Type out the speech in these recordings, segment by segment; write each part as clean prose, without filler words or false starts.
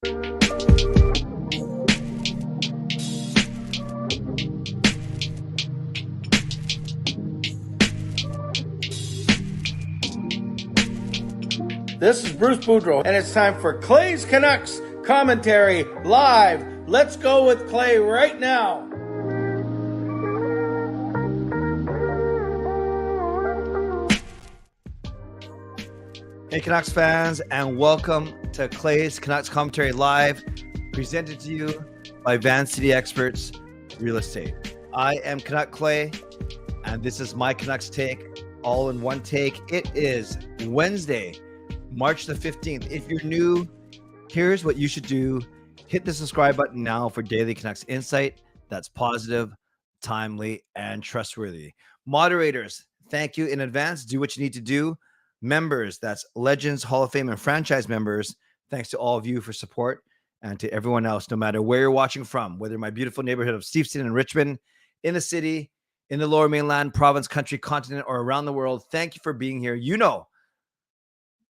This is Bruce Boudreau, and it's time for Clay's Canucks commentary live. Let's go with Clay right now. Hey Canucks fans, and welcome to Clay's Canucks Commentary Live, presented to you by Van City Experts Real Estate. I am Canuck Clay, and this is my Canucks take, all in one take. It is Wednesday, March the 15th. If you're new, here's what you should do. Hit the subscribe button now for daily Canucks insight that's positive, timely, and trustworthy. Moderators, thank you in advance. Do what you need to do. Members, that's Legends, Hall of Fame, and franchise members, thanks to all of you for support, and to everyone else, no matter where you're watching from, whether my beautiful neighborhood of Steveston and Richmond, in the city, in the lower mainland, province, country, continent, or around the world. Thank you for being here. You know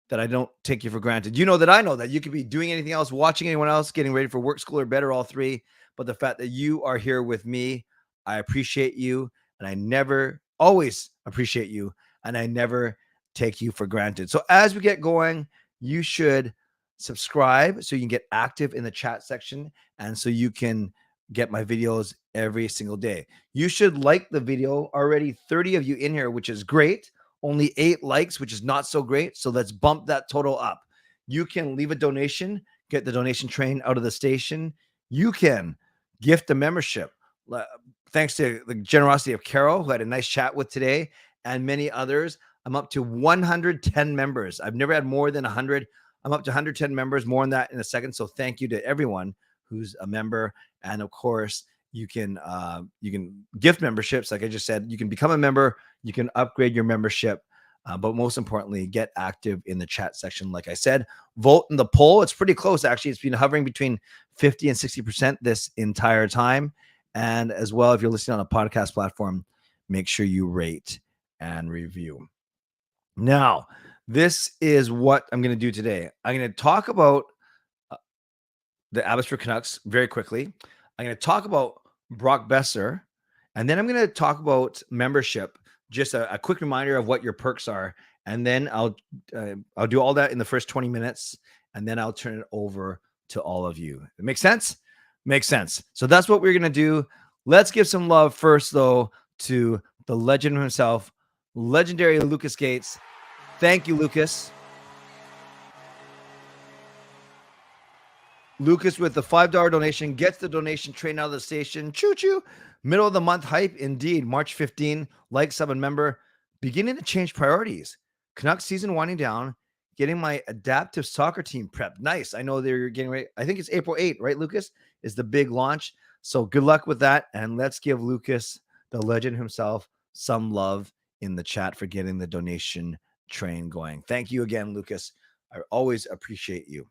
that I don't take you for granted. You know that you could be doing anything else, watching anyone else, getting ready for work, school, or bed, or all three. But the fact that you are here with me, I appreciate you. And I never, always appreciate you. And I never take you for granted. So as we get going, you should subscribe so you can get active in the chat section. And so you can get my videos every single day. You should like the video. Already 30 of you in here, which is great. Only 8 likes, which is not so great. So let's bump that total up. You can leave a donation, get the donation train out of the station. You can gift a membership. Thanks to the generosity of Carol, who had a nice chat with today, and many others. I'm up to 110 members. I've never had more than 100. I'm up to 110 members, more than that in a second. So thank you to everyone who's a member. And of course, you can gift memberships. Like I just said, you can become a member, you can upgrade your membership, but most importantly, get active in the chat section. Like I said, vote in the poll. It's pretty close, actually. It's been hovering between 50 and 60% this entire time. And as well, if you're listening on a podcast platform, make sure you rate and review. Now, this is what I'm going to do today. I'm going to talk about the Abbotsford Canucks very quickly. I'm going to talk about Brock Boeser, and then I'm going to talk about membership. Just a quick reminder of what your perks are, and then I'll do all that in the first 20 minutes, and then I'll turn it over to all of you. It makes sense? Makes sense. So that's what we're going to do. Let's give some love first, though, to the legend himself, legendary Lucas Gates. Thank you, Lucas. Lucas with the $5 donation gets the donation train out of the station. Choo-choo. Middle of the month hype. Indeed. March 15. Like, sub, and member. Beginning to change priorities. Canucks season winding down. Getting my adaptive soccer team prepped. Nice. I know they're getting ready. I think it's April 8th, right, Lucas? Is the big launch. So good luck with that. And let's give Lucas, the legend himself, some love in the chat for getting the donation train going. Thank you again, Lucas. I always appreciate you.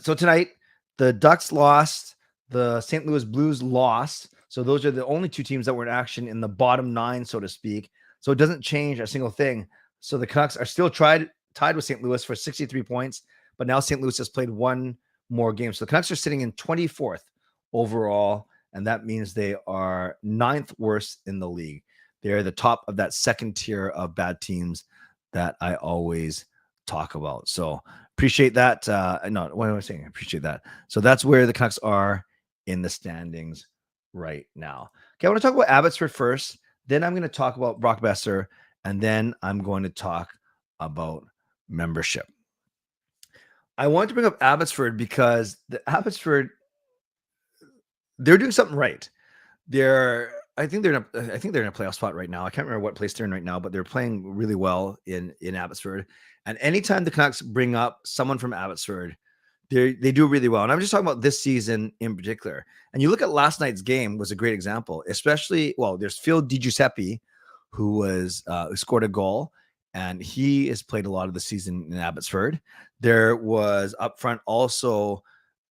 So tonight, the Ducks lost, the St. Louis Blues lost. So those are the only 2 teams that were in action in the bottom 9, so to speak. So it doesn't change a single thing. So the Canucks are still tied with St. Louis for 63 points, but now St. Louis has played 1 more game. So the Canucks are sitting in 24th overall, and that means they are 9th worst in the league. They're the top of that second tier of bad teams that I always talk about. So appreciate that. No, what am I saying? I appreciate that. So that's where the Canucks are in the standings right now. Okay, I want to talk about Abbotsford first. Then I'm going to talk about Brock Boeser, and then I'm going to talk about membership. I wanted to bring up Abbotsford because the Abbotsford, they're doing something right. I think they're in a playoff spot right now. I can't remember what place they're in right now, but they're playing really well in Abbotsford. And anytime the Canucks bring up someone from Abbotsford, they do really well. And I'm just talking about this season in particular. And you look at last night's game was a great example, especially, well, there's Phil DiGiuseppe, who scored a goal, and he has played a lot of the season in Abbotsford. There was up front also,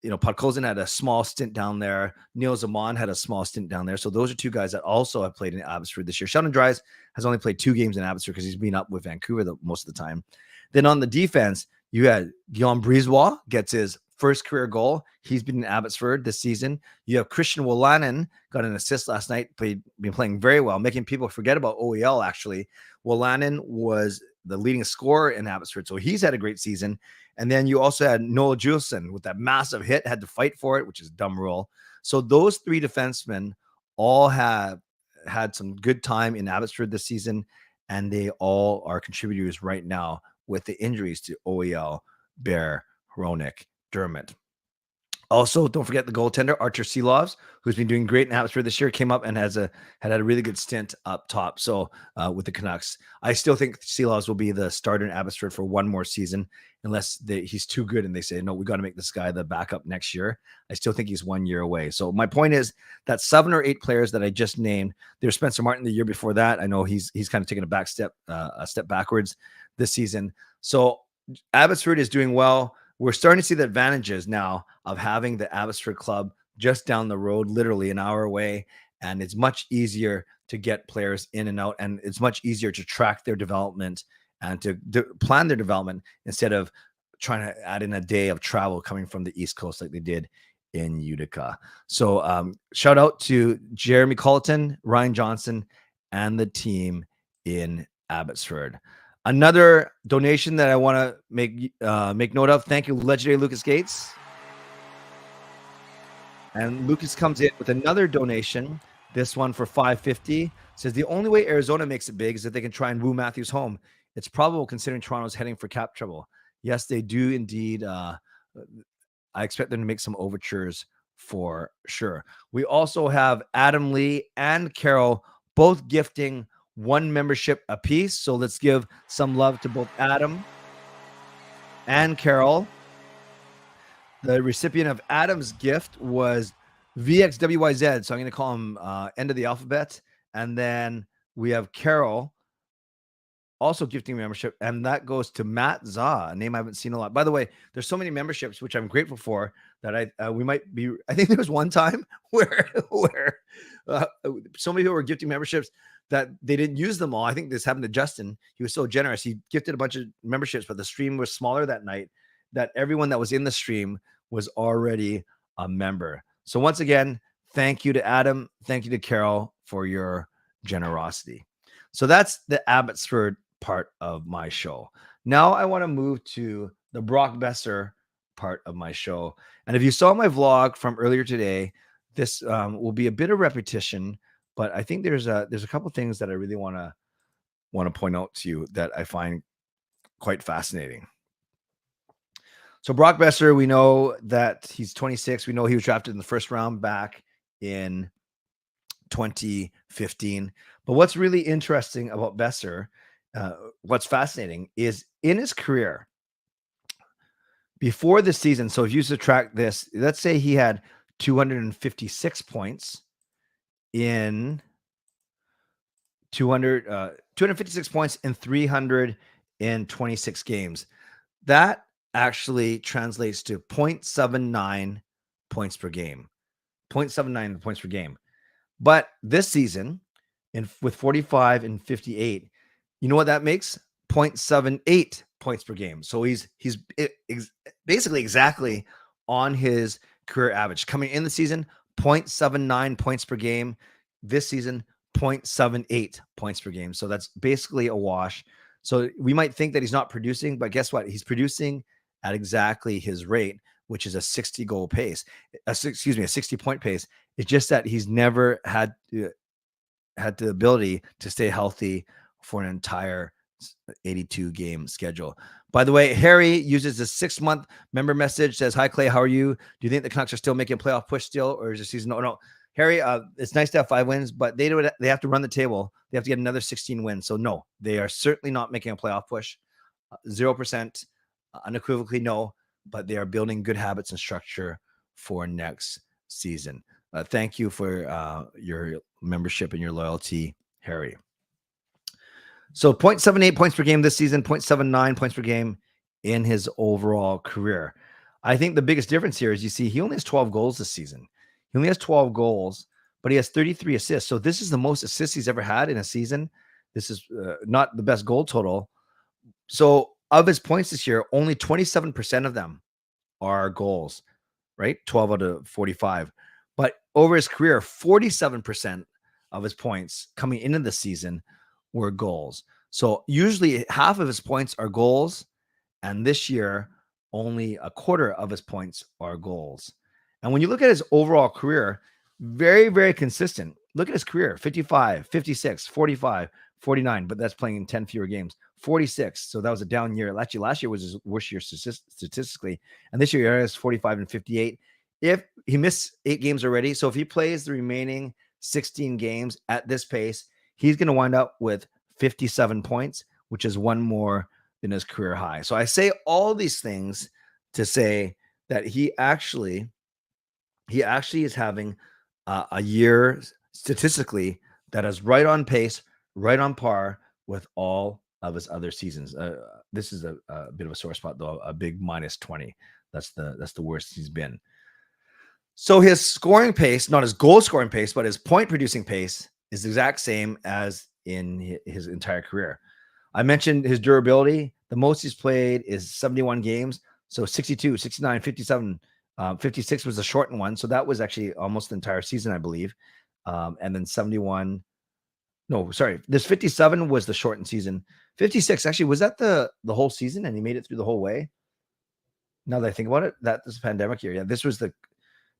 Podkolzin had a small stint down there. Neil Zaman had a small stint down there. So those are 2 guys that also have played in Abbotsford this year. Sheldon Dries has only played 2 games in Abbotsford because he's been up with Vancouver most of the time. Then on the defense, you had Guillaume Brisebois gets his first career goal. He's been in Abbotsford this season. You have Christian Wolanin, got an assist last night, been playing very well, making people forget about OEL, actually. Wolanin was the leading scorer in Abbotsford, so he's had a great season. And then you also had Noel Juleson with that massive hit, had to fight for it, which is a dumb rule. So those three defensemen all have had some good time in Abbotsford this season, and they all are contributors right now with the injuries to OEL, Bear, Hronik, Dermott. Also, don't forget the goaltender, Archer Seelovs, who's been doing great in Abbotsford this year, came up and had a really good stint up top. So with the Canucks, I still think Seelovs will be the starter in Abbotsford for one more season, unless he's too good and they say, no, we got to make this guy the backup next year. I still think he's 1 year away. So my point is that 7 or 8 players that I just named, there's Spencer Martin the year before that. I know he's kind of taken a step backwards this season. So Abbotsford is doing well. We're starting to see the advantages now of having the Abbotsford club just down the road, literally an hour away. And it's much easier to get players in and out. And it's much easier to track their development and to plan their development instead of trying to add in a day of travel coming from the East Coast like they did in Utica. So shout out to Jeremy Colleton, Ryan Johnson, and the team in Abbotsford. Another donation that I want to make note of. Thank you, legendary Lucas Gates. And Lucas comes in with another donation. This one for $5.50. Says the only way Arizona makes it big is if they can try and woo Matthews home. It's probable considering Toronto's heading for cap trouble. Yes, they do indeed. I expect them to make some overtures for sure. We also have Adam Lee and Carol both gifting 1 membership apiece. So let's give some love to both Adam and Carol. The recipient of Adam's gift was VXWYZ. So I'm going to call him end of the alphabet. And then we have Carol also gifting membership. And that goes to Matt Zah, a name I haven't seen a lot. By the way, there's so many memberships, which I'm grateful for, that I think there was one time where so many people were gifting memberships that they didn't use them all. I think this happened to Justin. He was so generous. He gifted a bunch of memberships, but the stream was smaller that night, that everyone that was in the stream was already a member. So once again, thank you to Adam. Thank you to Carol for your generosity. So that's the Abbotsford part of my show. Now I want to move to the Brock Boeser part of my show. And if you saw my vlog from earlier today, this will be a bit of repetition, but I think there's a couple things that I really want to point out to you that I find quite fascinating. So Brock Boeser, we know that he's 26. We know he was drafted in the first round back in 2015. But what's really interesting about Boeser, what's fascinating, is in his career before the season. So if you subtract this, let's say he had 256 points in 256 points in 326 games. That actually translates to 0.79 points per game. 0.79 points per game. But this season, with 45 and 58, you know what that makes? 0.78 points per game. So he's basically exactly on his career average. Coming in the season, 0.79 points per game. This season, 0.78 points per game. So that's basically a wash. So we might think that he's not producing, but guess what? He's producing at exactly his rate, which is a 60 goal pace. A 60 point pace. It's just that he's never had the ability to stay healthy for an entire 82 game schedule. By the way, Harry uses a 6-month member message, says, "Hi Clay, how are you? Do you think the Canucks are still making a playoff push still, or is the season?" No. Harry, it's nice to have 5 wins, but they have to run the table. They have to get another 16 wins. So no, they are certainly not making a playoff push. 0%, unequivocally no, but they are building good habits and structure for next season. Thank you for your membership and your loyalty, Harry. So 0.78 points per game this season, 0.79 points per game in his overall career. I think the biggest difference here is you see he only has 12 goals this season. He only has 12 goals, but he has 33 assists. So this is the most assists he's ever had in a season. This is not the best goal total. So of his points this year, only 27% of them are goals, right? 12 out of 45. But over his career, 47% of his points coming into the season were goals. So usually half of his points are goals. And this year, only a quarter of his points are goals. And when you look at his overall career, very, very consistent. Look at his career, 55, 56, 45, 49, but that's playing in 10 fewer games. 46. So that was a down year. Actually, last year was his worst year statistically. And this year he has 45 and 58. If he missed 8 games already, so if he plays the remaining 16 games at this pace, he's going to wind up with 57 points, which is one more than his career high. So I say all these things to say that he actually is having a year statistically that is right on pace, right on par with all of his other seasons. This is a bit of a sore spot though, a big minus 20. That's the worst he's been. So his scoring pace, not his goal scoring pace, but his point producing pace is the exact same as in his entire career. I mentioned his durability. The most he's played is 71 games. So 62, 69, 57, 56 was the shortened one. So that was actually almost the entire season, I believe. And then 71. No, sorry. This 57 was the shortened season. 56, actually, was that the whole season and he made it through the whole way? Now that I think about it, that was the pandemic year. Yeah, this was the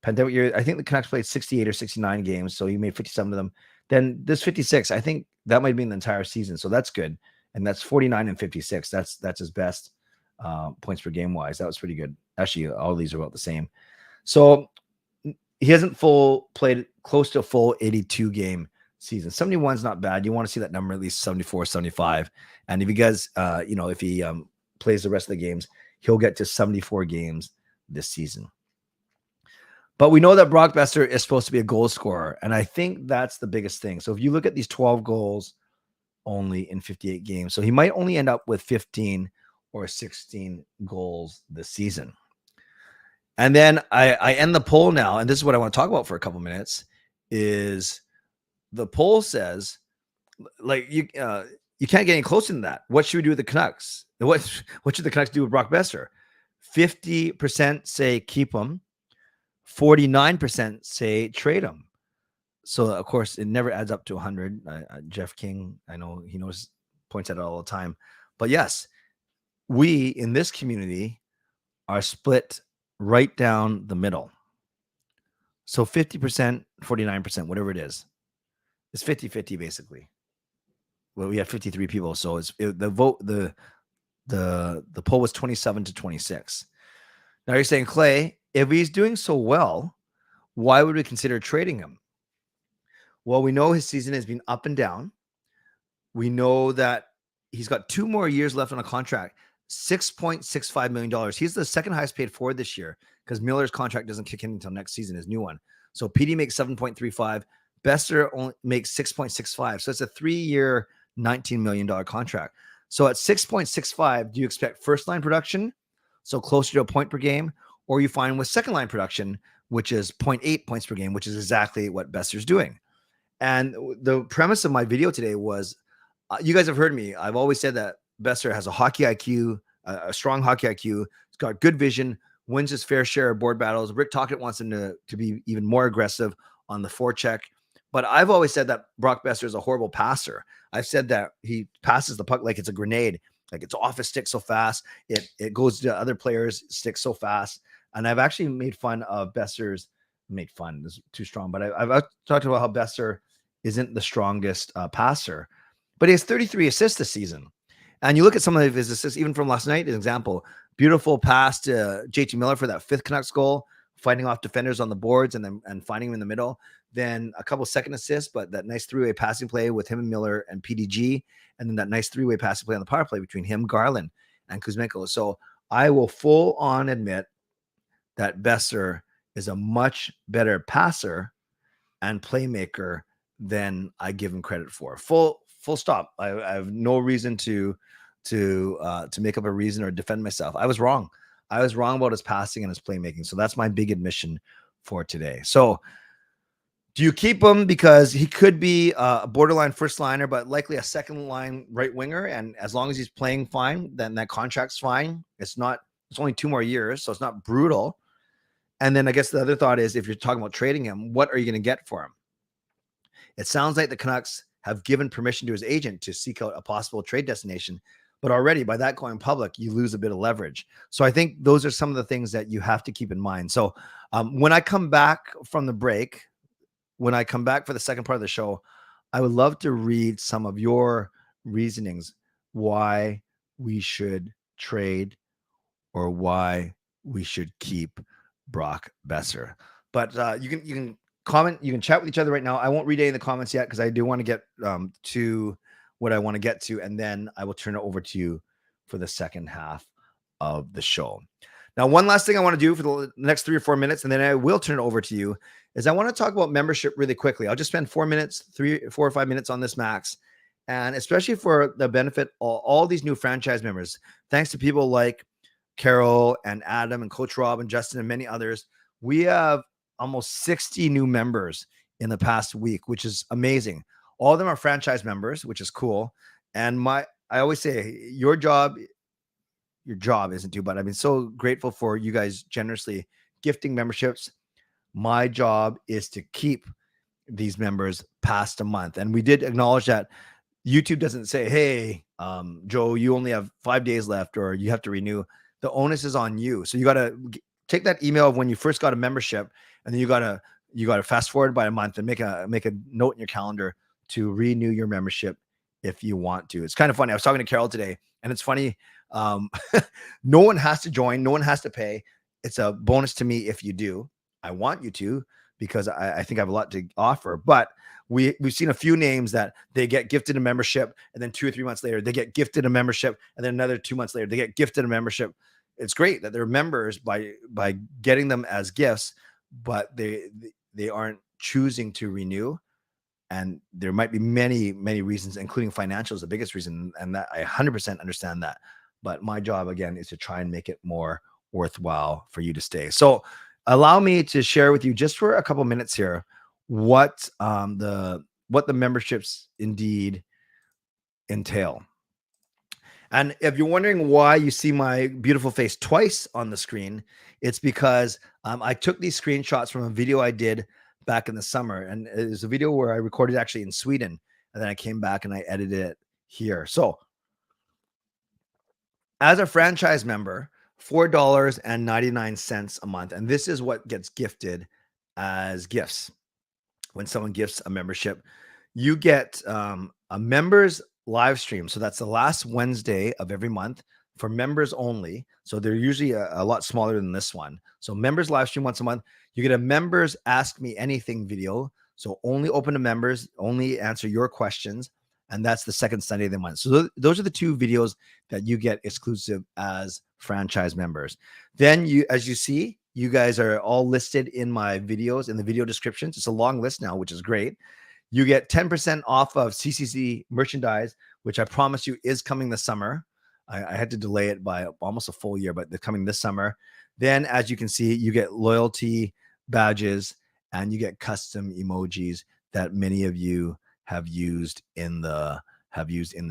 pandemic year. I think the Canucks played 68 or 69 games. So he made 57 of them. Then this 56, I think that might be the entire season. So that's good. And that's 49 and 56. That's his best points per game wise. That was pretty good. Actually, all these are about the same. So he hasn't played close to a full 82 game season. 71 is not bad. You want to see that number at least 74, 75. And if he does, if he plays the rest of the games, he'll get to 74 games this season. But we know that Brock Boeser is supposed to be a goal scorer. And I think that's the biggest thing. So if you look at these 12 goals only in 58 games, so he might only end up with 15 or 16 goals this season. And then I end the poll now, and this is what I want to talk about for a couple minutes, is the poll says, like, you can't get any closer than that. What should we do with the Canucks? What should the Canucks do with Brock Boeser? 50% say keep him. 49% say trade him. So, of course, it never adds up to 100. Jeff King, I know he points at it all the time. But yes, we in this community are split right down the middle. So 50%, 49%, whatever it is. It's 50-50 basically. Well, we have 53 people. So the poll was 27 to 26. Now you're saying, Clay, if he's doing so well, why would we consider trading him? Well, we know his season has been up and down. We know that he's got 2 more years left on a contract, $6.65 million. He's the second highest paid forward this year because Miller's contract doesn't kick in until next season, his new one. So PD makes 7.35. Boeser only makes 6.65. So it's a 3-year, $19 million contract. So at 6.65, do you expect first line production? So closer to a point per game, or you find with second line production, which is 0.8 points per game, which is exactly what Boeser's doing. And the premise of my video today was, you guys have heard me. I've always said that Boeser has a hockey IQ, a strong hockey IQ. He's got good vision, wins his fair share of board battles. Rick Tocchet wants him to be even more aggressive on the forecheck. But I've always said that Brock Boeser is a horrible passer. I've said that he passes the puck like it's a grenade, like it's off his stick so fast. It goes to other players' sticks so fast. And I've actually made fun of Boeser's. Made fun is too strong, but I've talked about how Boeser isn't the strongest passer, but he has 33 assists this season. And you look at some of his assists, even from last night, an example, beautiful pass to JT Miller for that 5th Canucks goal, fighting off defenders on the boards and finding him in the middle. Then a couple second assists, but that nice 3-way passing play with him and Miller and PDG, and then that nice 3-way passing play on the power play between him, Garland, and Hsmfangirl. So I will full on admit that Boeser is a much better passer and playmaker than I give him credit for. Full stop. I have no reason to make up a reason or defend myself. I was wrong. I was wrong about his passing and his playmaking. So that's my big admission for today. So do you keep him because he could be a borderline first liner, but likely a second line right winger? And as long as he's playing fine, then that contract's fine. It's not It's only 2 more years, so it's not brutal. And then I guess the other thought is, if you're talking about trading him, what are you going to get for him? It sounds like the Canucks have given permission to his agent to seek out a possible trade destination. But already by that going public, you lose a bit of leverage. So I think those are some of the things that you have to keep in mind. So when I come back from the break, when I come back for the second part of the show, I would love to read some of your reasonings why we should trade or why we should keep Brock Boeser. But you can comment, you can chat with each other right now. I won't read any of the comments yet because I do want to get to what I want to get to, and then I will turn it over to you for the second half of the show. Now, one last thing I want to do for the next 3 or 4 minutes, and then I will turn it over to you, is I want to talk about membership really quickly. I'll just spend 4 minutes, 4 or 5 minutes on this max, and especially for the benefit of all these new franchise members. Thanks to people like Carol and Adam and Coach Rob and Justin and many others, we have almost 60 new members in the past week, which is amazing. All of them are franchise members, which is cool. And I always say your job isn't to, but I've been so grateful for you guys generously gifting memberships. My job is to keep these members past a month. And we did acknowledge that YouTube doesn't say, hey, Joe, you only have 5 days left, or you have to renew. The onus is on you. So you got to take that email of when you first got a membership, and then you got to fast forward by a month and make a note in your calendar to renew your membership if you want to. It's kind of funny. I was talking to Carol today, and it's funny. No one has to join. No one has to pay. It's a bonus to me if you do. I want you to, because I think I have a lot to offer. But we've seen a few names that they get gifted a membership, and then 2 or 3 months later, they get gifted a membership, and then another 2 months later, they get gifted a membership. It's great that they're members by getting them as gifts, but they aren't choosing to renew. And there might be many, many reasons, including financial is the biggest reason. And that I 100% understand that. But my job, again, is to try and make it more worthwhile for you to stay. So allow me to share with you just for a couple minutes here what the memberships indeed entail. And if you're wondering why you see my beautiful face twice on the screen, it's because I took these screenshots from a video I did back in the summer. And it was a video where I recorded actually in Sweden. And then I came back and I edited it here. So as a franchise member, $4.99 a month. And this is what gets gifted as gifts. When someone gifts a membership, you get a members live stream. So that's the last Wednesday of every month for members only. So they're usually a lot smaller than this one. So members live stream once a month. You get a members ask me anything video. So only open to members, only answer your questions. And that's the second Sunday of the month. So those are the 2 videos that you get exclusive as franchise members. Then as you see, you guys are all listed in my videos, in the video descriptions. It's a long list now, which is great. You get 10% off of CCC merchandise, which I promise you is coming this summer. I had to delay it by almost a full year, but they're coming this summer. Then, as you can see, you get loyalty badges and you get custom emojis that many of you have used in the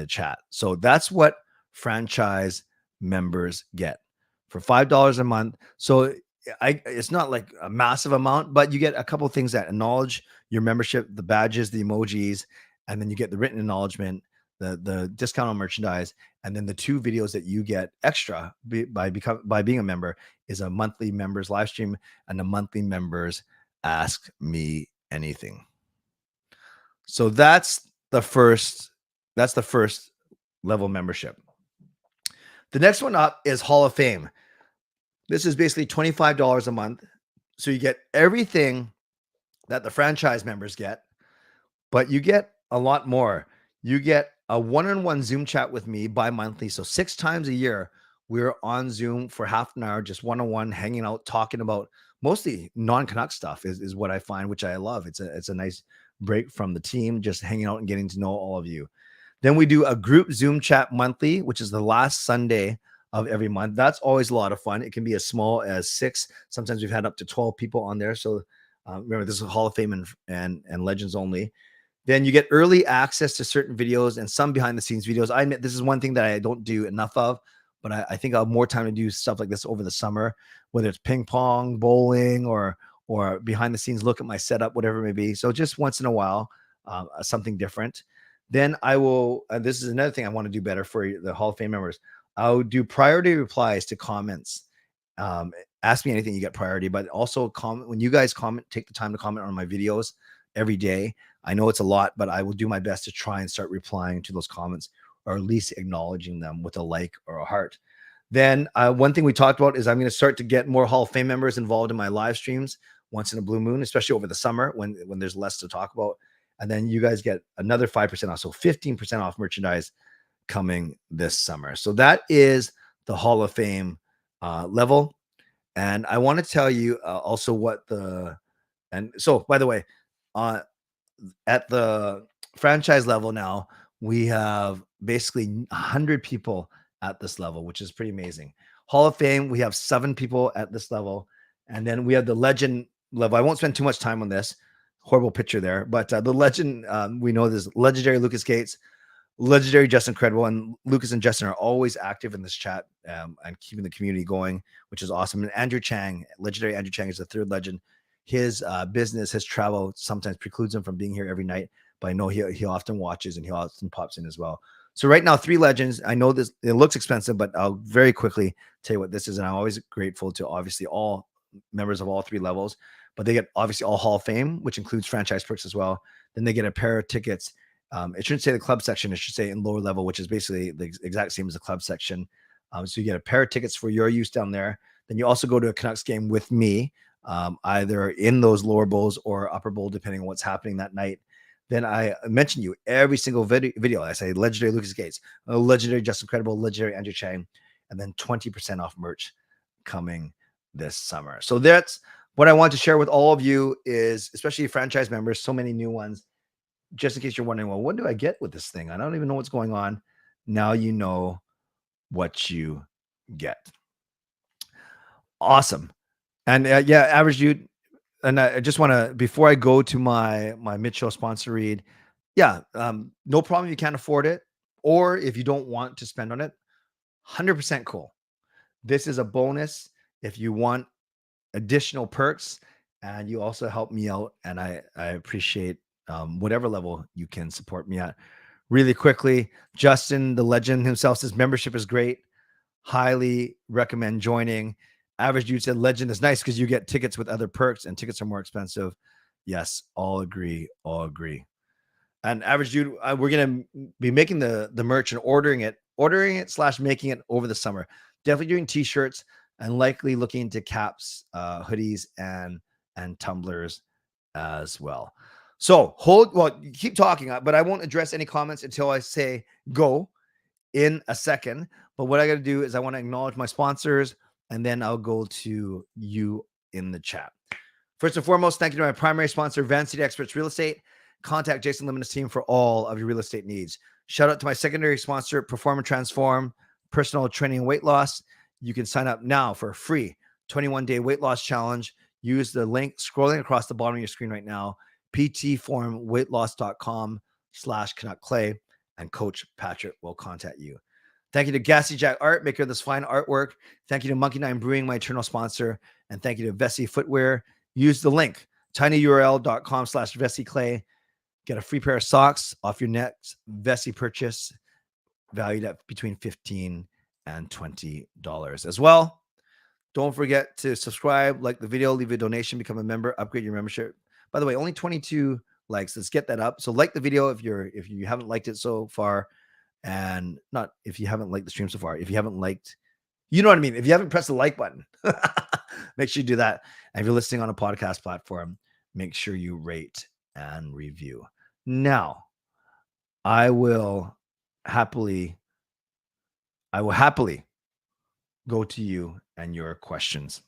chat. So that's what franchise members get for $5 a month. So it's not like a massive amount, but you get a couple of things that acknowledge your membership, the badges, the emojis, and then you get the written acknowledgement, the discount on merchandise, and then the 2 videos that you get extra by being a member is a monthly members live stream and a monthly members ask me anything. So that's the first level membership. The next one up is Hall of Fame. This is basically $25 a month. So you get everything that the franchise members get, but you get a lot more. You get a one-on-one Zoom chat with me bi-monthly. So 6 times a year, we're on Zoom for half an hour, just one-on-one, hanging out, talking about mostly non-Canuck stuff is what I find, which I love. It's a nice break from the team, just hanging out and getting to know all of you. Then we do a group Zoom chat monthly, which is the last Sunday of every month. That's always a lot of fun. It can be as small as 6. Sometimes we've had up to 12 people on there. So remember, this is Hall of Fame and Legends only. Then you get early access to certain videos and some behind the scenes videos. I admit this is one thing that I don't do enough of, but I think I'll have more time to do stuff like this over the summer, whether it's ping pong, bowling, or behind the scenes look at my setup, whatever it may be. So just once in a while, something different. Then I will, this is another thing I want to do better for the Hall of Fame members. I'll do priority replies to comments. Ask me anything, you get priority, but also comment when you guys comment, take the time to comment on my videos every day. I know it's a lot, but I will do my best to try and start replying to those comments, or at least acknowledging them with a like or a heart. Then one thing we talked about is I'm going to start to get more Hall of Fame members involved in my live streams once in a blue moon, especially over the summer when there's less to talk about. And then you guys get another 5% off. So 15% off merchandise coming this summer. So that is the Hall of Fame level. And I want to tell you also what and so by the way, at the franchise level now, we have basically 100 people at this level, which is pretty amazing. Hall of Fame, we have 7 people at this level. And then we have the legend level. I won't spend too much time on this. Horrible picture there. But the legend, we know there's legendary Lucas Gates, legendary Justin Credible, and Lucas and Justin are always active in this chat and keeping the community going, which is awesome. And Andrew Chang, legendary Andrew Chang, is the third legend. His business, his travel sometimes precludes him from being here every night, but I know he often watches and he often pops in as well. So right now, 3 legends. I know this, it looks expensive, but I'll very quickly tell you what this is. And I'm always grateful to obviously all members of all 3 levels, but they get obviously all Hall of Fame, which includes franchise perks as well. Then they get a pair of tickets. It shouldn't say the club section. It should say in lower level, which is basically the exact same as the club section. So you get a pair of tickets for your use down there. Then you also go to a Canucks game with me, either in those lower bowls or upper bowl, depending on what's happening that night. Then I mention you every single video. I say legendary Lucas Gates, legendary Justin Credible, legendary Andrew Chang, and then 20% off merch coming this summer. So that's what I want to share with all of you, is especially franchise members, so many new ones. Just in case you're wondering, well, what do I get with this thing? I don't even know what's going on. Now you know what you get. Awesome. And yeah, Average Dude. And I just want to, before I go to my mid-show sponsor read, yeah, no problem if you can't afford it, or if you don't want to spend on it, 100% cool. This is a bonus if you want additional perks, and you also help me out, and I appreciate whatever level you can support me at. Really quickly, Justin, the legend himself, says membership is great. Highly recommend joining. Average Dude said legend is nice because you get tickets with other perks, and tickets are more expensive. Yes, all agree. And Average Dude, we're gonna be making the merch and ordering it / making it over the summer. Definitely doing t-shirts and likely looking into caps, hoodies, and tumblers as well. So keep talking, but I won't address any comments until I say go in a second. But what I got to do is I want to acknowledge my sponsors, and then I'll go to you in the chat. First and foremost, thank you to my primary sponsor, Van City Experts Real Estate. Contact Jason Lim and his team for all of your real estate needs. Shout out to my secondary sponsor, Perform and Transform, personal training and weight loss. You can sign up now for a free 21-day weight loss challenge. Use the link scrolling across the bottom of your screen right now, ptformweightloss.com/CanuckClay, and Coach Patrick will contact you. Thank you to Gassy Jack Art, maker of this fine artwork. Thank you to Monkey 9 Brewing, my eternal sponsor. And thank you to Vessi Footwear. Use the link, tinyurl.com/VessiClay. Get a free pair of socks off your next Vessi purchase, valued at between $15 and $20 as well. Don't forget to subscribe, like the video, leave a donation, become a member, upgrade your membership. By the way, only 22 likes. Let's get that up. So like the video if you haven't liked it so far, and not if you haven't liked the stream so far. If you haven't liked, you know what I mean? If you haven't pressed the like button, make sure you do that. And if you're listening on a podcast platform, make sure you rate and review. Now, I will happily go to you and your questions.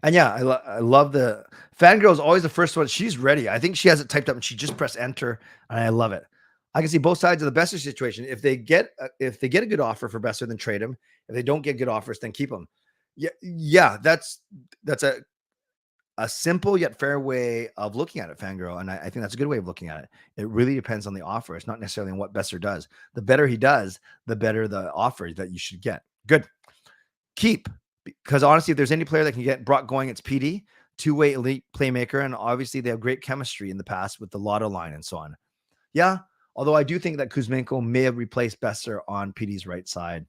And yeah, I love the Fangirl is always the first one. She's ready. I think she has it typed up and she just pressed enter, and I love it. I can see both sides of the Boeser situation. If they get a good offer for Boeser, then trade him. If they don't get good offers, then keep him. Yeah, that's a simple yet fair way of looking at it, Fangirl, and I think that's a good way of looking at it. It really depends on the offer. It's not necessarily on what Boeser does. The better he does, the better the offer that you should get. Good. Keep, because honestly, if there's any player that can get Brock going, it's PD, two-way elite playmaker, and obviously they have great chemistry in the past with the Lotto line and so on. Yeah, although I do think that Hsmfangirl may have replaced Boeser on PD's right side.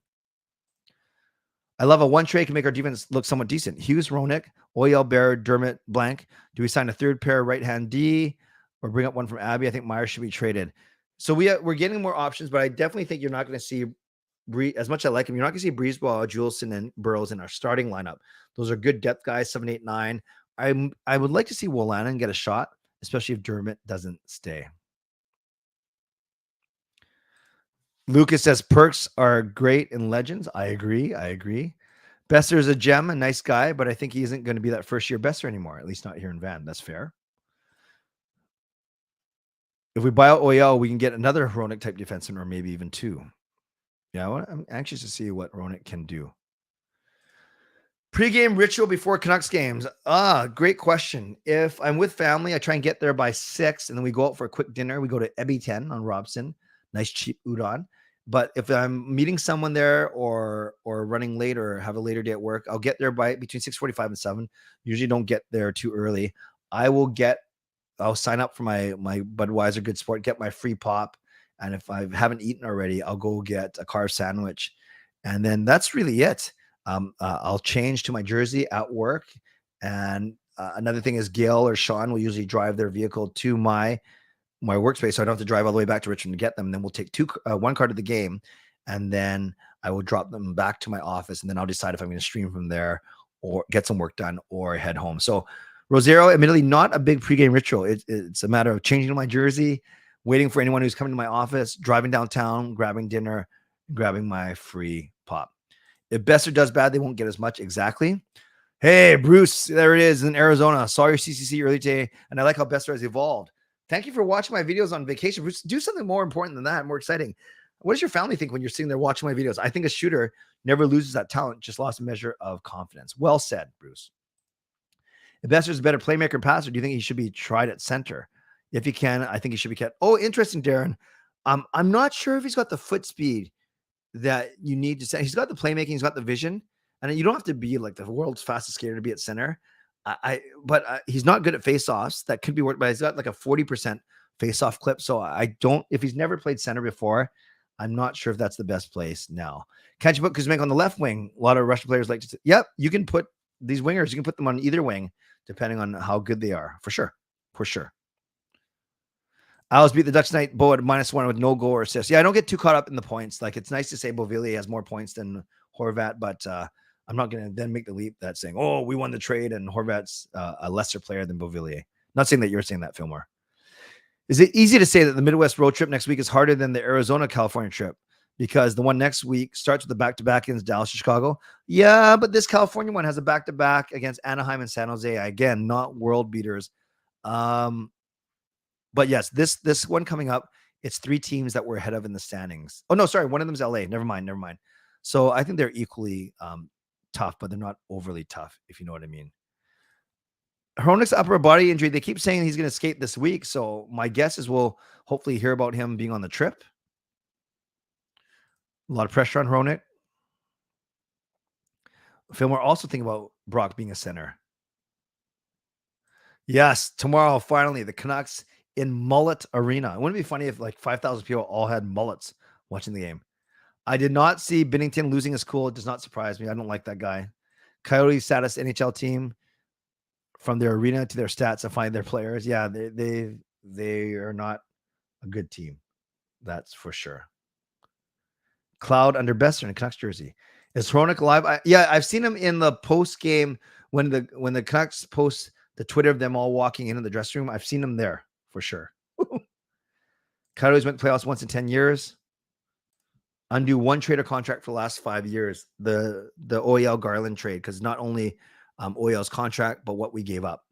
I love a one trade can make our defense look somewhat decent. Hughes, Roenick, Oyel, Bear, Dermott, Blank. Do we sign a third pair right-hand D or bring up one from Abby? I think Myers should be traded. So we're getting more options, but I definitely think you're not going to see, as much as I like him, you're not going to see Breezeball, Juleson, and Burrows in our starting lineup. Those are good depth guys, 7, 8, 9. I would like to see Bovenlander get a shot, especially if Dermott doesn't stay. Lucas says perks are great in Legends. I agree. Boeser is a gem, a nice guy, but I think he isn't going to be that first-year Boeser anymore, at least not here in Van. That's fair. If we buy out Oyel, we can get another Roenick-type defenseman, or maybe even two. Yeah, I'm anxious to see what Roenick can do. Pre-game ritual before Canucks games. Great question. If I'm with family, I try and get there by 6, and then we go out for a quick dinner. We go to Ebby 10 on Robson. Nice cheap udon. But if I'm meeting someone there or running late or have a later day at work, I'll get there by between 6:45 and 7. Usually don't get there too early. I'll sign up for my Budweiser Good Sport, get my free pop. And if I haven't eaten already, I'll go get a carb sandwich. And then that's really it. I'll change to my jersey at work. And another thing is Gail or Sean will usually drive their vehicle to my workspace, so I don't have to drive all the way back to Richmond to get them. And then we'll take one card of the game, and then I will drop them back to my office, and then I'll decide if I'm going to stream from there or get some work done or head home. So Rosero, admittedly, not a big pregame ritual. It's a matter of changing my jersey, waiting for anyone who's coming to my office, driving downtown, grabbing dinner, grabbing my free pop. If Boeser does bad, they won't get as much. Exactly. Hey, Bruce, there it is in Arizona. Saw your CCC early today, and I like how Boeser has evolved. Thank you for watching my videos on vacation. Bruce, do something more important than that, more exciting. What does your family think when you're sitting there watching my videos? I think a shooter never loses that talent, just lost a measure of confidence. Well said, Bruce. If Boeser's a better playmaker and passer, do you think he should be tried at center? If he can, I think he should be kept. Oh, interesting, Darren. I'm not sure if he's got the foot speed that you need to say. He's got the playmaking, he's got the vision, and you don't have to be like the world's fastest skater to be at center. But he's not good at face-offs. That could be worked, but he's got like a 40% face-off clip. So if he's never played center before, I'm not sure if that's the best place now. Can't you put Kuzmenko on the left wing? A lot of Russian players like to say, yep, you can put these wingers, you can put them on either wing, depending on how good they are. For sure. Owls beat the Dutch Knight Bo at -1 with no goal or assist. Yeah, I don't get too caught up in the points. Like, it's nice to say Beauvillier has more points than Horvat, but I'm not going to then make the leap that saying, oh, we won the trade and Horvat's a lesser player than Beauvillier. Not saying that you're saying that, Fillmore. Is it easy to say that the Midwest road trip next week is harder than the Arizona-California trip? Because the one next week starts with the back-to-back against Dallas, Chicago. Yeah, but this California one has a back-to-back against Anaheim and San Jose. Again, not world beaters. But yes, this one coming up, it's 3 teams that we're ahead of in the standings. Oh, no, sorry. One of them is LA. Never mind. So I think they're equally tough, but they're not overly tough, if you know what I mean. Hronek's upper body injury, they keep saying he's going to skate this week. So my guess is we'll hopefully hear about him being on the trip. A lot of pressure on Hronek. Fillmore also thinking about Brock being a center. Yes, tomorrow, finally, the Canucks in Mullet Arena. It wouldn't it be funny if like 5,000 people all had mullets watching the game? I did not see Binnington losing his cool. It does not surprise me. I don't like that guy. Coyotes saddest NHL team, from their arena to their stats, I find their players. Yeah, they are not a good team. That's for sure. Cloud under Boeser in a Canucks jersey. Is Hronek alive? I've seen him in the post game when the Canucks post the Twitter of them all walking into the dressing room. I've seen him there for sure. Coyotes went to playoffs once in 10 years. Undo one trader contract for the last 5 years. The Oyel Garland trade, because not only Oyel's contract, but what we gave up.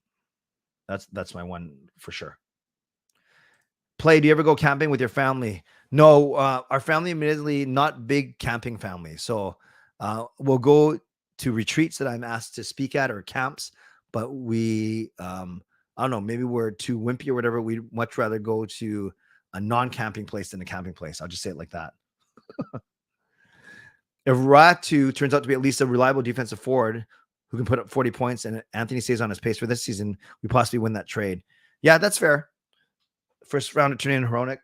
That's my one for sure. Play, do you ever go camping with your family? No, our family admittedly not big camping family. So we'll go to retreats that I'm asked to speak at or camps, but we, I don't know, maybe we're too wimpy or whatever. We'd much rather go to a non-camping place than a camping place. I'll just say it like that. If Ratu turns out to be at least a reliable defensive forward who can put up 40 points and Anthony stays on his pace for this season, we possibly win that trade. Yeah, that's fair. First round of turning in Hronik.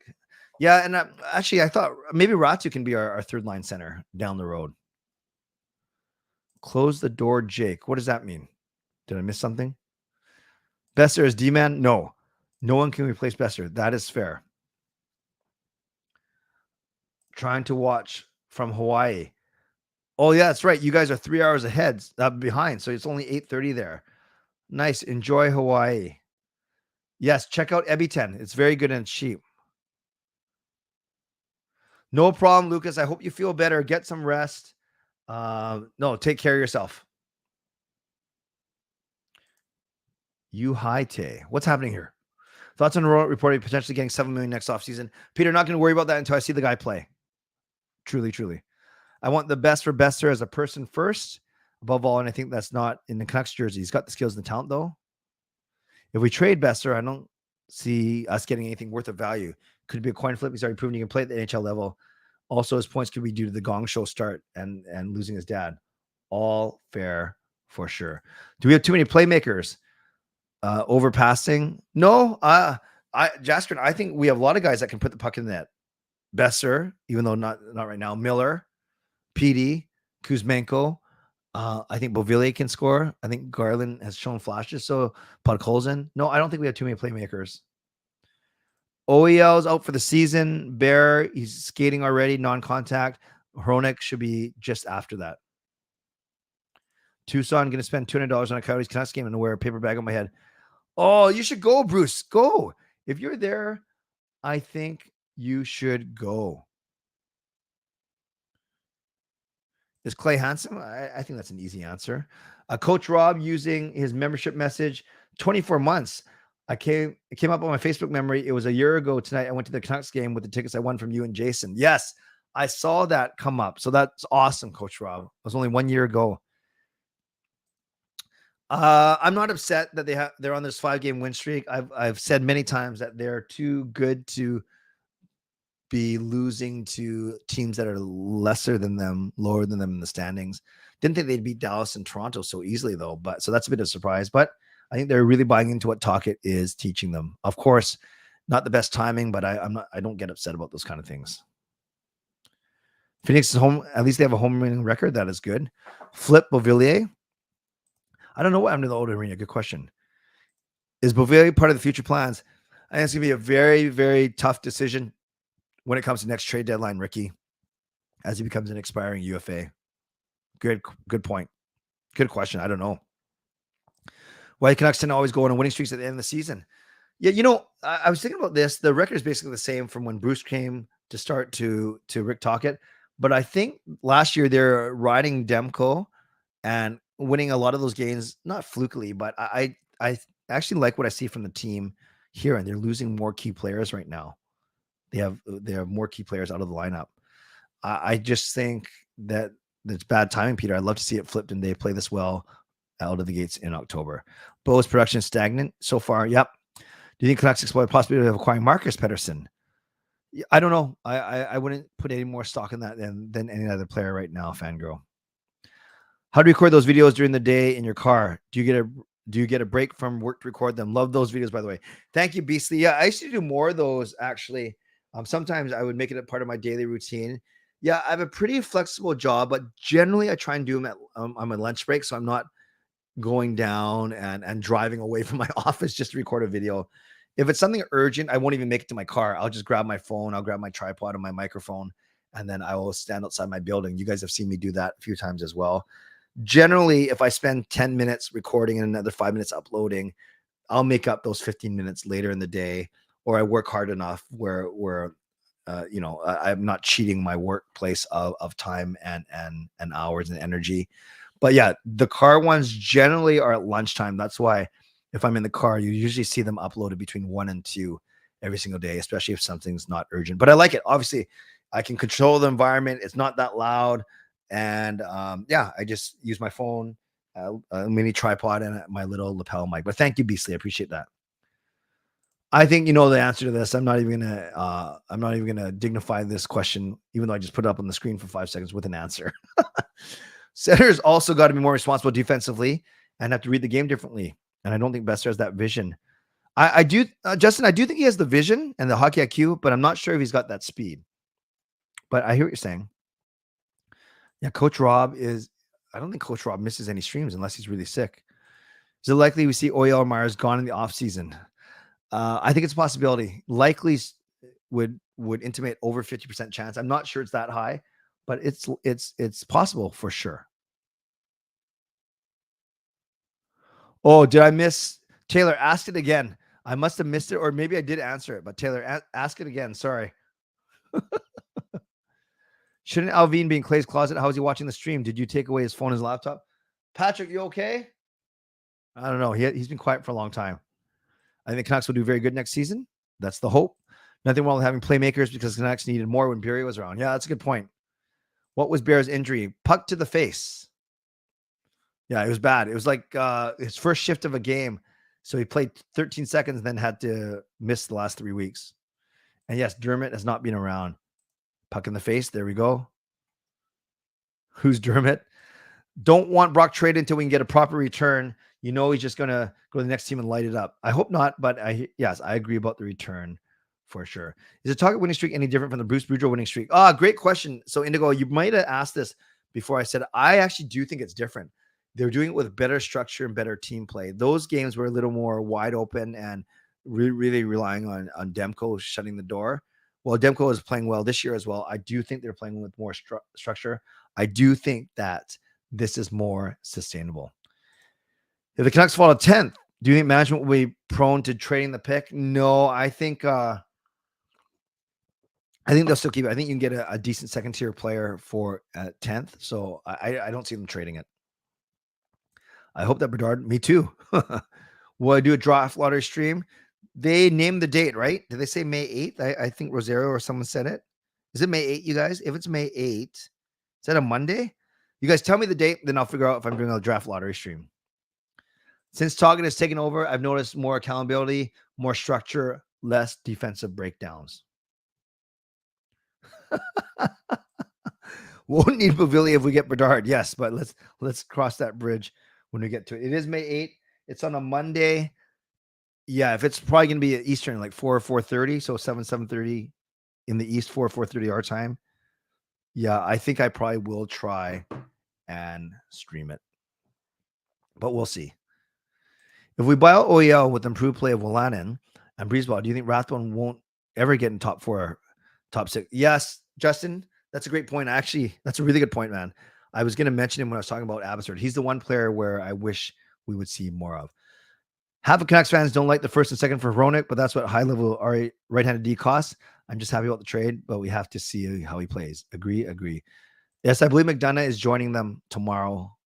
Yeah, and actually, I thought maybe Ratu can be our third line center down the road. Close the door, Jake. What does that mean? Did I miss something? Boeser is D-man? No. No one can replace Boeser. That is fair. Trying to watch from Hawaii. Oh, yeah, that's right. You guys are 3 hours ahead, behind, so it's only 8:30 there. Nice. Enjoy Hawaii. Yes, check out Ebiten. It's very good and cheap. No problem, Lucas. I hope you feel better. Get some rest. No, take care of yourself. You Haite. What's happening here? Thoughts on Rowan reporting potentially getting $7 million next offseason? Peter, not going to worry about that until I see the guy play. Truly, truly. I want the best for Boeser as a person first, above all, and I think that's not in the Canucks jersey. He's got the skills and the talent, though. If we trade Boeser, I don't see us getting anything worth of value. Could be a coin flip. He's already proven he can play at the NHL level. Also, his points could be due to the Gong Show start and losing his dad. All fair for sure. Do we have too many playmakers? Overpassing? No. Jasker, I think we have a lot of guys that can put the puck in the net. Boeser, even though not right now. Miller, PD, Kuzmenko. I think Beauvillier can score. I think Garland has shown flashes. So Podkolzin. No, I don't think we have too many playmakers. OEL's out for the season. Bear, he's skating already, non-contact. Hronik should be just after that. Tucson going to spend $200 on a Coyotes Canucks game and wear a paper bag on my head. Oh, you should go, Bruce. Go. If you're there, I think you should go. Is Clay handsome? I think that's an easy answer. Coach Rob using his membership message, 24 months. It came up on my Facebook memory. It was a year ago tonight. I went to the Canucks game with the tickets I won from you and Jason. Yes, I saw that come up. So that's awesome, Coach Rob. It was only 1 year ago. I'm not upset that they're on this 5-game win streak. I've said many times that they're too good to be losing to teams that are lesser than them, lower than them in the standings. Didn't think they'd beat Dallas and Toronto so easily though, so that's a bit of a surprise. But I think they're really buying into what Tocchet is teaching them. Of course, not the best timing, but I don't get upset about those kind of things. Phoenix is home. At least they have a home winning record. That is good. Flip Beauvillier. I don't know what happened to the old arena. Good question. Is Beauvillier part of the future plans? I think it's going to be a very, very tough decision when it comes to next trade deadline, Ricky, as he becomes an expiring UFA. Good point. Good question. I don't know. Why Canucks tend to always go on winning streaks at the end of the season. Yeah, I was thinking about this. The record is basically the same from when Bruce came to start to Rick Tocchet. But I think last year they're riding Demko and winning a lot of those games, not flukily, but I actually like what I see from the team here, and they're losing more key players right now. They have more key players out of the lineup. I just think that it's bad timing, Peter. I'd love to see it flipped and they play this well out of the gates in October. Bo's production stagnant so far. Yep. Do you think Canucks explore the possibility of acquiring Marcus Pettersson? I don't know. I wouldn't put any more stock in that than any other player right now, Fangirl. How do you record those videos during the day in your car? Do you get a break from work to record them? Love those videos, by the way. Thank you, Beastly. Yeah, I used to do more of those, actually. Sometimes I would make it a part of my daily routine. Yeah, I have a pretty flexible job, but generally I try and do them on my lunch break, so I'm not going down and driving away from my office just to record a video. If it's something urgent, I won't even make it to my car. I'll just grab my phone. I'll grab my tripod and my microphone, and then I will stand outside my building. You guys have seen me do that a few times as well. Generally, if I spend 10 minutes recording and another 5 minutes uploading, I'll make up those 15 minutes later in the day, or I work hard enough where I'm not cheating my workplace of time and hours and energy. But yeah, the car ones generally are at lunchtime. That's why if I'm in the car, you usually see them uploaded between 1 and 2 every single day, especially if something's not urgent. But I like it. Obviously, I can control the environment. It's not that loud. And I just use my phone a mini tripod and my little lapel mic. But thank you, Beastly. I appreciate that. I think you know the answer to this. I'm not even gonna dignify this question, even though I just put it up on the screen for 5 seconds with an answer. Centers also got to be more responsible defensively and have to read the game differently. And I don't think Boeser has that vision. I do, Justin. I do think he has the vision and the hockey IQ, but I'm not sure if he's got that speed. But I hear what you're saying. Yeah, Coach Rob is. I don't think Coach Rob misses any streams unless he's really sick. Is it likely we see OEL Myers gone in the offseason? I think it's a possibility. Likely would intimate over 50% chance. I'm not sure it's that high, but it's possible for sure. Oh, did I miss Taylor? Ask it again. I must have missed it, or maybe I did answer it. But Taylor, ask it again. Sorry. Shouldn't Alvin be in Clay's closet? How is he watching the stream? Did you take away his phone, his laptop? Patrick, you okay? I don't know. He's been quiet for a long time. I think the Canucks will do very good next season. That's the hope. Nothing wrong with having playmakers because the Canucks needed more when Barry was around. Yeah, that's a good point. What was Bear's injury? Puck to the face. Yeah, it was bad. It was like his first shift of a game. So he played 13 seconds, then had to miss the last 3 weeks. And yes, Dermott has not been around. Puck in the face. There we go. Who's Dermott? Don't want Brock traded until we can get a proper return. You know he's just going to go to the next team and light it up. I hope not, but yes, I agree about the return for sure. Is the target winning streak any different from the Bruce Boudreau winning streak? Great question. So Indigo, you might have asked this before I said it. I actually do think it's different. They're doing it with better structure and better team play. Those games were a little more wide open and really relying on Demko shutting the door. Well, Demko is playing well this year as well. I do think they're playing with more structure. I do think that this is more sustainable. If the Canucks fall to 10th, do you think management will be prone to trading the pick? No, I think they'll still keep it. I think you can get a decent second tier player for 10th. So I don't see them trading it. I hope that Bedard, me too. Will I do a draft lottery stream? They named the date, right? Did they say May 8th? I think Rosario or someone said it. Is it May 8th, you guys? If it's May 8th, is that a Monday? You guys tell me the date, then I'll figure out if I'm doing a draft lottery stream. Since Tocchet has taken over, I've noticed more accountability, more structure, less defensive breakdowns. Won't need Bavili if we get Bedard. Yes, but let's cross that bridge when we get to it. It is May 8th. It's on a Monday. Yeah, if it's probably going to be at Eastern, like 4 or 4:30, so 7:30 in the East, 4:30 our time. Yeah, I think I probably will try and stream it, but we'll see. If we buy out OEL with improved play of Wolanin and Breezeball, do you think Rathbone won't ever get in top 4, top 6? Yes, Justin, that's a great point. Actually, that's a really good point, man. I was going to mention him when I was talking about Abbotsford. He's the one player where I wish we would see more of. Half of Canucks fans don't like the first and second for Hronek, but that's what high-level right-handed D costs. I'm just happy about the trade, but we have to see how he plays. Agree. Yes, I believe McDonough is joining them tomorrow,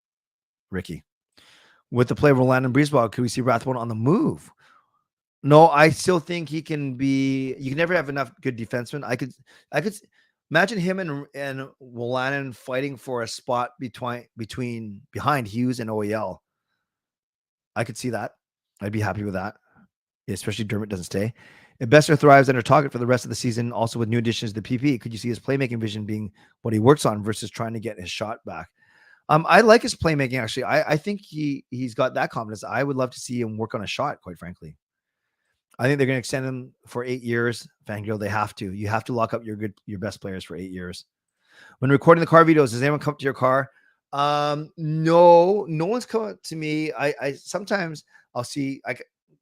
Ricky. With the play of Roland and Breezeball, could we see Rathbone on the move? No, I still think he can be. You can never have enough good defensemen. I could imagine him and Wolanin fighting for a spot behind Hughes and OEL. I could see that. I'd be happy with that, especially if Dermott doesn't stay. If Boeser thrives under Tocchet for the rest of the season, also with new additions to the PP, could you see his playmaking vision being what he works on versus trying to get his shot back? I like his playmaking, actually. I think he's got that confidence. I would love to see him work on a shot, quite frankly. I think they're going to extend him for 8 years. Fangirl, they have to. You have to lock up your best players for 8 years. When recording the car videos, does anyone come to your car? No one's come up to me. I sometimes I'll see, I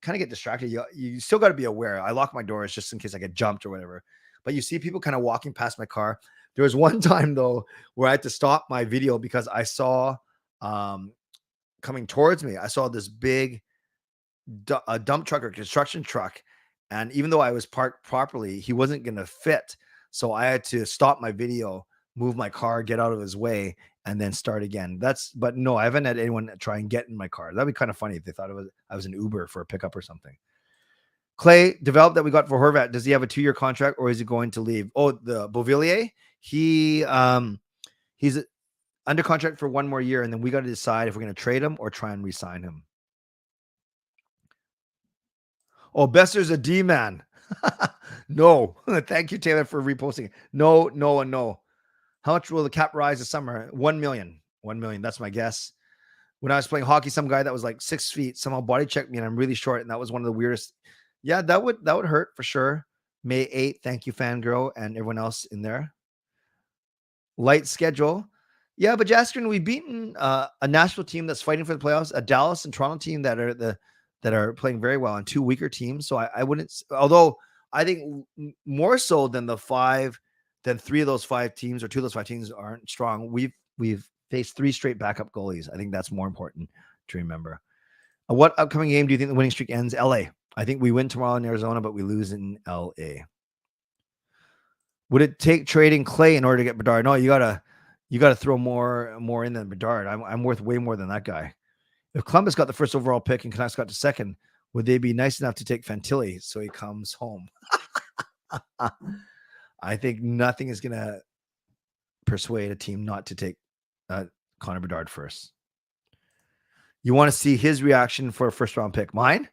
kind of get distracted. You still got to be aware. I lock my doors just in case I get jumped or whatever. But you see people kind of walking past my car. There was one time, though, where I had to stop my video because I saw coming towards me, I saw this big dump truck or construction truck. And even though I was parked properly, he wasn't going to fit. So I had to stop my video, move my car, get out of his way, and then start again. But no, I haven't had anyone try and get in my car. That'd be kind of funny if they thought I was an Uber for a pickup or something. Clay, developed that we got for Horvat. Does he have a 2-year contract or is he going to leave? Oh, the Beauvillier. I under contract for 1 more year, and then we got to decide if we're going to trade him or try and re-sign him. Oh, Boeser's a D-man. No. Thank you, Taylor, for reposting. No, no, and no. How much will the cap rise this summer? 1 million. 1 million. That's my guess. When I was playing hockey, some guy that was like 6 feet somehow body checked me, and I'm really short, and that was one of the weirdest. Yeah, that would hurt for sure. May 8th. Thank you, Fangirl, and everyone else in there. Light schedule. Yeah, but Jaskrin, we've beaten a Nashville team that's fighting for the playoffs, a Dallas and Toronto team that are playing very well, and 2 weaker teams. So I wouldn't, although I think more so than 3 of those 5 teams or 2 of those 5 teams aren't strong. We've faced 3 straight backup goalies. I think that's more important to remember. What upcoming game do you think the winning streak ends? LA. I think we win tomorrow in Arizona, but we lose in LA. Would it take trading Clay in order to get Bedard? No, you gotta throw more in than Bedard. I'm worth way more than that guy. If Columbus got the first overall pick and Canucks got the second, would they be nice enough to take Fantilli so he comes home? I think nothing is gonna persuade a team not to take Connor Bedard first. You want to see his reaction for a first round pick, mine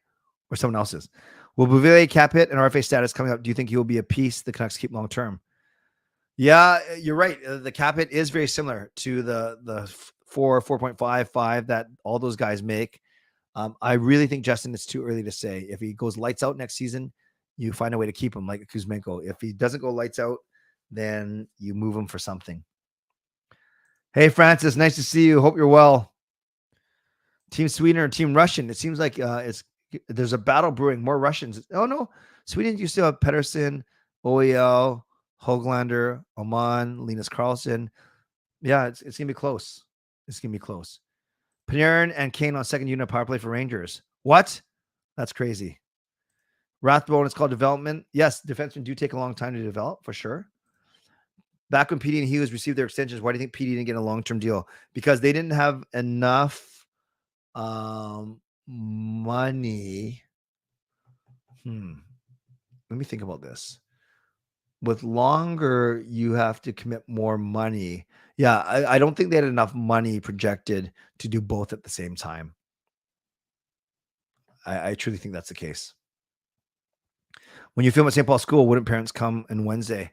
or someone else's? Will Bouvier cap hit and RFA status coming up? Do you think he will be a piece the Canucks keep long term? Yeah, you're right. The cap hit is very similar to the 4.55 that all those guys make. I really think, Justin, it's too early to say. If he goes lights out next season, you find a way to keep him like Kuzmenko. If he doesn't go lights out, then you move him for something. Hey, Francis, nice to see you. Hope you're well. Team Sweden or Team Russian? It seems like there's a battle brewing. More Russians. Oh, no. Sweden, you still have Pettersson, OEL, Höglander, Oman, Linus Karlsson. Yeah, it's going to be close. It's going to be close. Panarin and Kane on second unit power play for Rangers. What? That's crazy. Rathbone, it's called development. Yes, defensemen do take a long time to develop, for sure. Back when PD and Hughes received their extensions, why do you think PD didn't get a long-term deal? Because they didn't have enough money. Let me think about this. With longer, you have to commit more money. Yeah, I don't think they had enough money projected to do both at the same time. I truly think that's the case. When you film at St. Paul School, wouldn't parents come on Wednesday?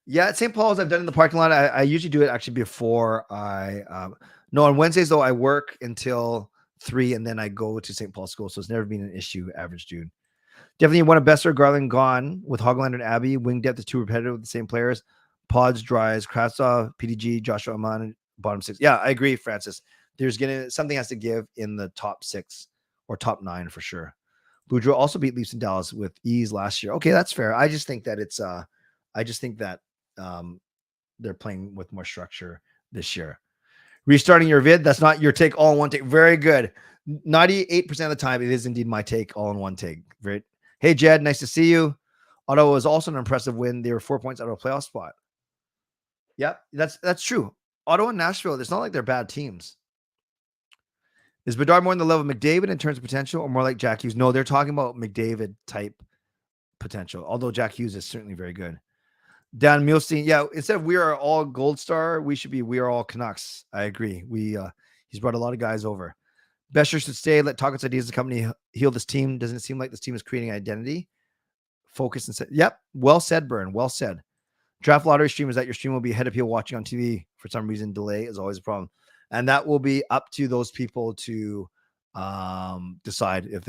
Yeah, at St. Paul's, I've done in the parking lot. I usually do it actually before no, on Wednesdays, though, I work until 3 and then I go to St. Paul School. So it's never been an issue, average dude. Definitely one of Boeser, Garland gone with Höglander and Abbey. Wing depth is too repetitive with the same players. Pods, Dries, Kravtsov, PDG, Joshua Aman, bottom 6. Yeah, I agree, Francis. Something has to give in the top 6 or top 9 for sure. Boudreaux also beat Leafs and Dallas with ease last year. Okay, that's fair. I just think that they're playing with more structure this year. Restarting your vid, that's not your take all in one take. Very good. 98% of the time, it is indeed my take all in one take. Great. Hey, Jed, nice to see you. Ottawa was also an impressive win. They were 4 points out of a playoff spot. Yep, that's true. Ottawa and Nashville, it's not like they're bad teams. Is Bedard more in the level of McDavid in terms of potential or more like Jack Hughes? No, they're talking about McDavid type potential, although Jack Hughes is certainly very good. Dan Milstein, yeah, instead of we are all Gold Star, we should be we are all Canucks. I agree. He's brought a lot of guys over. Boeser should stay. Let Tochet's ideas of the company heal this team. Doesn't it seem like this team is creating identity? Focus and set. Yep. Well said, Byrne. Well said. Draft lottery stream is that your stream will be head of people watching on TV. For some reason, delay is always a problem. And that will be up to those people to decide if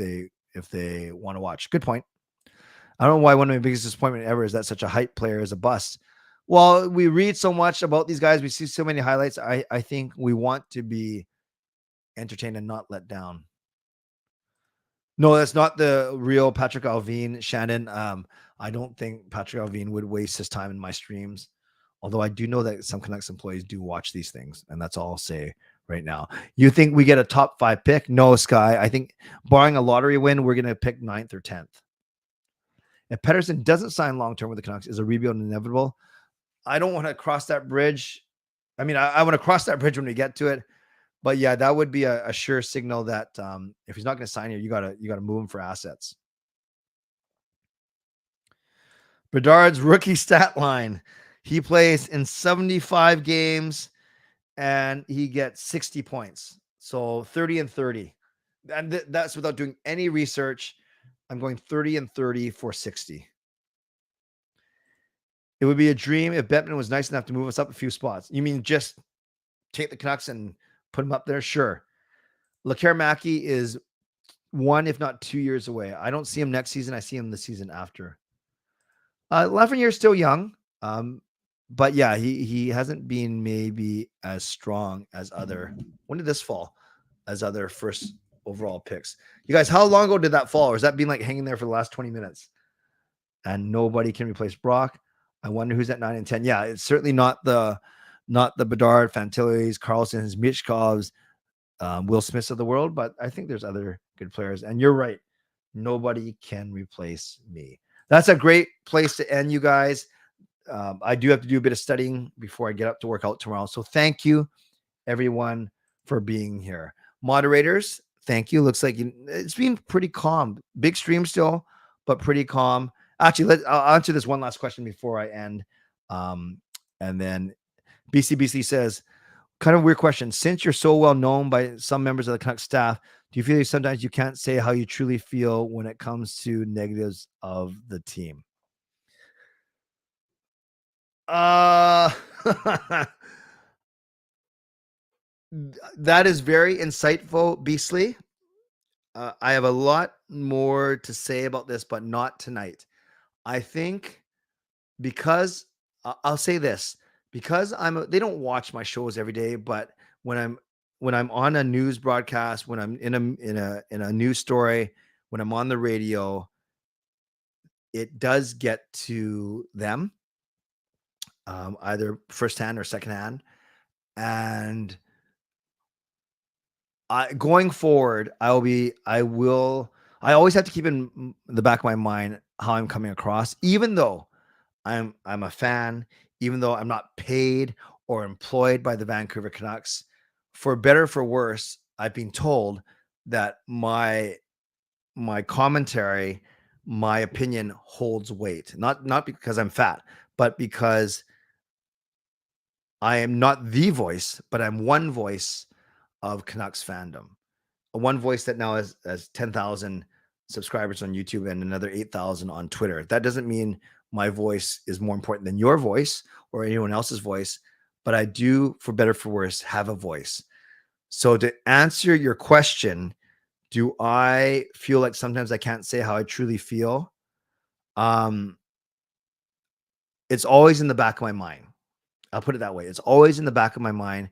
they want to watch. Good point. I don't know why one of my biggest disappointment ever is that such a hype player is a bust. Well, we read so much about these guys. We see so many highlights. I think we want to be entertained and not let down. No, that's not the real Patrick Alvin, Shannon. I don't think Patrick Alvin would waste his time in my streams. Although I do know that some Canucks employees do watch these things, and that's all I'll say right now. You think we get a top 5 pick? No, Sky. I think barring a lottery win, we're going to pick 9th or 10th. If Pettersson doesn't sign long-term with the Canucks, is a rebuild inevitable? I don't want to cross that bridge. I mean, I want to cross that bridge when we get to it. But yeah, that would be a sure signal that if he's not going to sign here, you gotta move him for assets. Bedard's rookie stat line. He plays in 75 games and he gets 60 points. So 30 and 30. And that's without doing any research. I'm going 30 and 30 for 60. It would be a dream if Bettman was nice enough to move us up a few spots. You mean just take the Canucks and put them up there? Sure. Lekaramaki is 1, if not 2 years away. I don't see him next season. I see him the season after. Lafreniere is still young. But yeah, he hasn't been maybe as strong as other. When did this fall? As other first overall picks. You guys, how long ago did that fall? Or has that been like hanging there for the last 20 minutes? And nobody can replace Brock. I wonder who's at 9 and 10. Yeah, it's certainly not the Bedard, Fantillis, Carlsons, Michkovs, Will Smiths of the world, but I think there's other good players. And you're right. Nobody can replace me. That's a great place to end, you guys. I do have to do a bit of studying before I get up to work out tomorrow. So thank you, everyone, for being here. Moderators, thank you. Looks like it's been pretty calm. Big stream still, but pretty calm. Actually, I'll answer this one last question before I end. And then BCBC says, kind of weird question. Since you're so well known by some members of the Canucks staff, do you feel like sometimes you can't say how you truly feel when it comes to negatives of the team? That is very insightful, Beastly. I have a lot more to say about this, but not tonight. I think because I'll say this, because they don't watch my shows every day, but when I'm on a news broadcast, when I'm in a news story, when I'm on the radio, it does get to them, either firsthand or secondhand. And going forward, I always have to keep in the back of my mind how I'm coming across, even though I'm a fan, even though I'm not paid or employed by the Vancouver Canucks. For better or for worse, I've been told that my commentary, my opinion holds weight. Not because I'm fat, but because I am not the voice, but I'm one voice of Canucks fandom. One voice that now has 10,000 subscribers on YouTube and another 8,000 on Twitter. That doesn't mean my voice is more important than your voice or anyone else's voice, but I do, for better or for worse, have a voice. So to answer your question, do I feel like sometimes I can't say how I truly feel? It's always in the back of my mind. I'll put it that way. It's always in the back of my mind,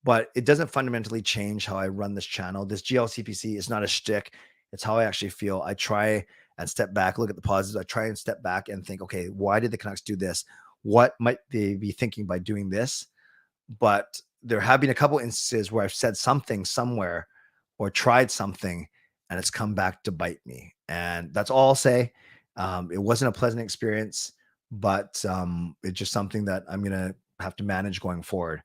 but it doesn't fundamentally change how I run this channel. This GLCPC is not a shtick. It's how I actually feel. I try and step back, look at the positives. I try and step back and think, okay, why did the Canucks do this? What might they be thinking by doing this? But there have been a couple instances where I've said something somewhere or tried something and it's come back to bite me. And that's all I'll say. It wasn't a pleasant experience, but it's just something that I'm going to have to manage going forward.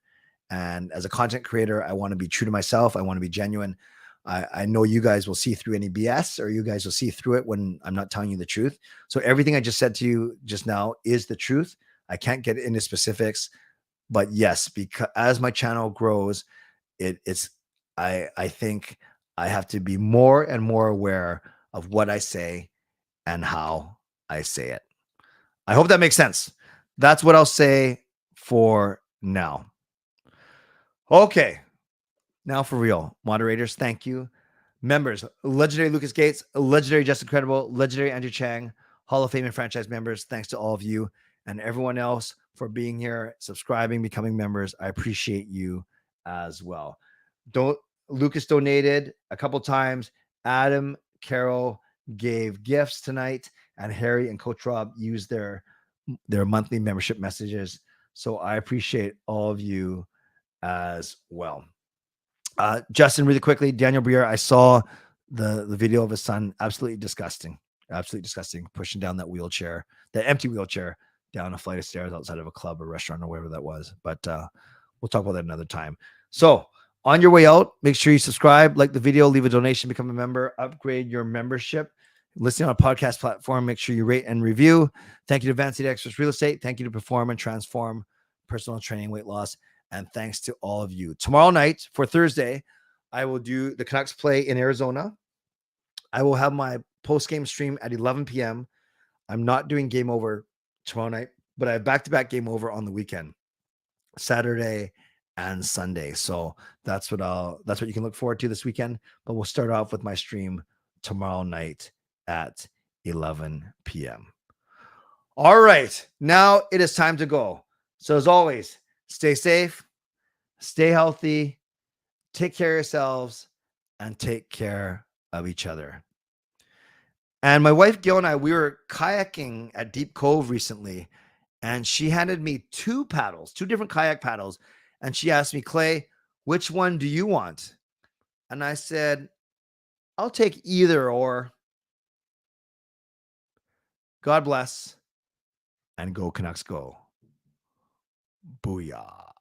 And as a content creator, I want to be true to myself. I want to be genuine. I know you guys will see through any BS, or you guys will see through it when I'm not telling you the truth. So everything I just said to you just now is the truth. I can't get into specifics, but yes, because as my channel grows, I think I have to be more and more aware of what I say and how I say it. I hope that makes sense. That's what I'll say for now. Okay. Now for real. Moderators, thank you. Members, legendary Lucas Gates, legendary Justin Credible, legendary Andrew Chang, Hall of Fame and franchise members. Thanks to all of you and everyone else for being here, subscribing, becoming members. I appreciate you as well. Lucas donated a couple times. Adam, Carol gave gifts tonight, and Harry and Coach Rob used their monthly membership messages. So I appreciate all of you as well. Justin, really quickly, Daniel Briere, I saw the video of his son. Absolutely disgusting. Absolutely disgusting. Pushing down that wheelchair, the empty wheelchair, down a flight of stairs outside of a club or restaurant or wherever that was. But we'll talk about that another time. So on your way out, make sure you subscribe, like the video, leave a donation, become a member, upgrade your membership. Listening on a podcast platform, make sure you rate and review. Thank you to Advanced Experts Real Estate. Thank you to Perform and Transform Personal Training, Weight Loss, And thanks to all of you. Tomorrow night for Thursday, I will do the Canucks play in Arizona. I will have my post-game stream at 11 p.m. I'm not doing Game Over tomorrow night, but I have back-to-back Game Over on the weekend, Saturday and Sunday. So that's what you can look forward to this weekend. But we'll start off with my stream tomorrow night at 11 p.m. All right, now it is time to go. So as always, stay safe, stay healthy, take care of yourselves, and take care of each other. And my wife Gail and I, we were kayaking at Deep Cove recently, and she handed me two different kayak paddles, and she asked me, Clay, which one do you want? And I said, I'll take either or. God bless, and go Canucks go. Booyah.